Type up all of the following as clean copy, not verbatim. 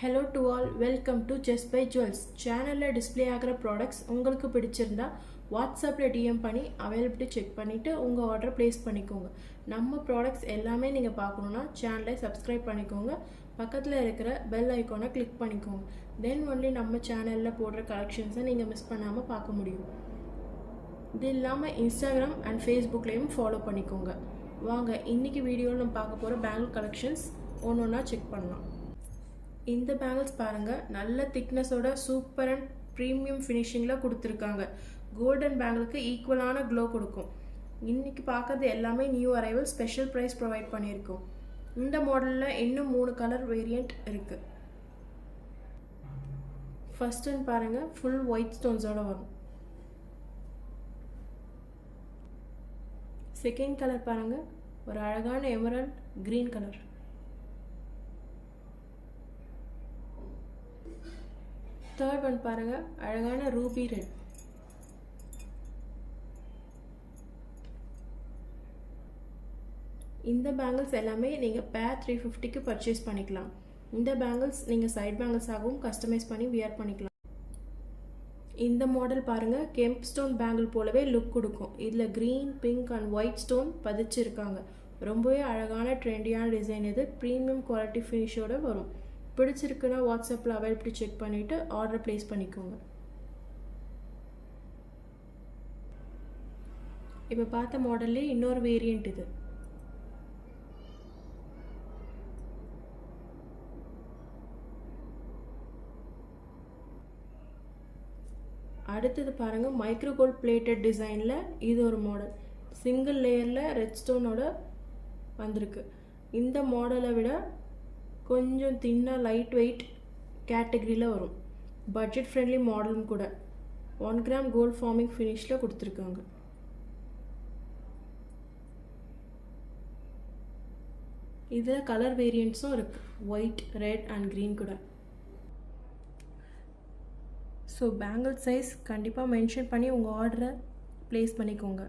Hello to all, welcome to Just by Jewels. சேனலில் display ஆகிற products உங்களுக்கு பிடிச்சிருந்தா வாட்ஸ்அப்பில் டிஎம் பண்ணி அவைலபிலிட்டி செக் பண்ணிவிட்டு உங்கள் ஆர்டரை ப்ளேஸ் பண்ணிக்கோங்க. நம்ம ப்ராடக்ட்ஸ் எல்லாமே நீங்கள் பார்க்கணுன்னா சேனலை சப்ஸ்கிரைப் பண்ணிக்கோங்க. பக்கத்தில் இருக்கிற பெல் ஐக்கானை கிளிக் பண்ணிக்கோங்க. தென் ஒன்லி நம்ம சேனலில் போடுற கலெக்ஷன்ஸை நீங்கள் மிஸ் பண்ணாமல் பார்க்க முடியும். இது இல்லாமல் இன்ஸ்டாகிராம் அண்ட் ஃபேஸ்புக்லேயும் ஃபாலோ பண்ணிக்கோங்க. வாங்க இன்றைக்கி வீடியோவில் நம்ம பார்க்க போகிற பேங்கிள் கலெக்ஷன்ஸ் ஒன்று ஒன்றா செக் பண்ணலாம். இந்த பேங்கிள்ஸ் பாருங்கள், நல்ல திக்னஸோட சூப்பர் அண்ட் ப்ரீமியம் ஃபினிஷிங்கில் கொடுத்துருக்காங்க. கோல்டன் பேங்கிளுக்கு ஈக்குவலான க்ளோ கொடுக்கும். இன்றைக்கி பார்க்குறது எல்லாமே new arrival, special price provide பண்ணியிருக்கோம். இந்த மாடலில் இன்னும் 3 கலர் வேரியண்ட் இருக்குது. ஃபர்ஸ்ட் ஒன் பாருங்கள், ஃபுல் ஒயிட் ஸ்டோன்ஸோடு வரும். செகண்ட் கலர் பாருங்கள், ஒரு அழகான emerald green colour. Third one பாருங்க, அழகான ரூபி ரெட். இந்த பேங்கிள்ஸ் எல்லாமே நீங்கள் பேர் 350க்கு பர்ச்சேஸ் பண்ணிக்கலாம். இந்த பேங்கிள்ஸ் நீங்கள் சைட் பேங்கிள்ஸாகவும் கஸ்டமைஸ் பண்ணி வியர் பண்ணிக்கலாம். இந்த மாடல் பாருங்கள், கெம்ப் ஸ்டோன் பேங்கிள் போலவே லுக் கொடுக்கும். இதில் green, pink and white stone பதிச்சிருக்காங்க. ரொம்பவே அழகான ட்ரெண்டியான டிசைன். இது ப்ரீமியம் குவாலிட்டி ஃபினிஷோடு வரும். பிடிச்சிருக்குன்னா வாட்ஸ்அப்பில் அவைலபிலிட்டி செக் பண்ணிவிட்டு ஆர்டர் ப்ளேஸ் பண்ணிக்கோங்க. இப்போ பார்த்த மாடல்லே இன்னொரு வேரியண்ட் இது. அடுத்தது பாருங்கள், மைக்ரோ கோல்ட் பிளேட்டட் டிசைனில் இது ஒரு மாடல். சிங்கிள் லேயரில் ரெட் ஸ்டோனோட வந்திருக்கு. இந்த மாடலை விட கொஞ்சம் தின்னாக லைட் வெயிட் கேட்டகரியில் வரும். பட்ஜெட் ஃப்ரெண்ட்லி மாடலும் கூட. 1 கிராம் கோல்ட் ஃபார்மிங் ஃபினிஷில் கொடுத்துருக்காங்க. இதில் கலர் வேரியண்ட்ஸும் இருக்குது, ஒயிட், ரெட் அண்ட் க்ரீன் கூட. ஸோ பேங்கிள் சைஸ் கண்டிப்பாக மென்ஷன் பண்ணி உங்கள் ஆர்டரை ப்ளேஸ் பண்ணிக்கோங்க.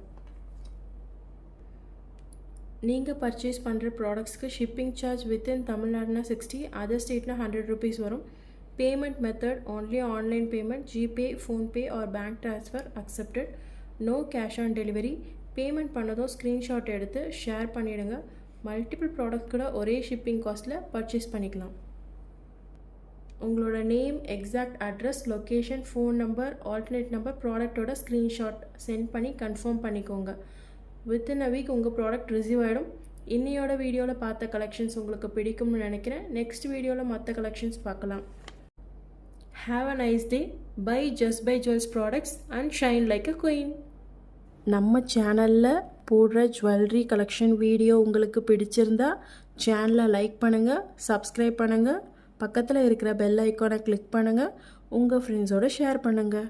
நீங்கள் பர்ச்சேஸ் பண்ணுற ப்ராடக்ட்ஸ்க்கு ஷிப்பிங் சார்ஜ் வித்தின் தமிழ்நாடுனா 60, அதர் ஸ்டேட்னா 100 rupees வரும். Payment method only online payment, GPay, PhonePe or bank transfer accepted. No cash on delivery. Payment பண்ணதும் ஸ்க்ரீன்ஷாட் எடுத்து ஷேர் பண்ணிவிடுங்க. மல்டிபிள் ப்ராடக்ட் கூட ஒரே ஷிப்பிங் காஸ்ட்டில் பர்ச்சேஸ் பண்ணிக்கலாம். உங்களோட name, exact address, location, phone number, alternate number, ப்ராடக்டோட ஸ்க்ரீன்ஷாட் சென்ட் பண்ணி கன்ஃபார்ம் பண்ணிக்கோங்க. வித்தின் அ வீக் உங்கள் ப்ராடக்ட் ரிசீவ் ஆகிடும். இன்னையோட வீடியோவில் பார்த்த கலெக்ஷன்ஸ் உங்களுக்கு பிடிக்கும்னு நினைக்கிறேன். நெக்ஸ்ட் வீடியோவில் மற்ற கலெக்ஷன்ஸ் பார்க்கலாம். Have a nice day. Bye just buy jewels products and shine like a queen. நம்ம சேனலில் போடுற ஜுவல்லரி கலெக்ஷன் வீடியோ உங்களுக்கு பிடிச்சிருந்தா சேனலை லைக் பண்ணுங்கள், சப்ஸ்கிரைப் பண்ணுங்கள், பக்கத்தில் இருக்கிற பெல் ஐக்கானை கிளிக் பண்ணுங்கள், உங்கள் ஃப்ரெண்ட்ஸோடு ஷேர் பண்ணுங்கள்.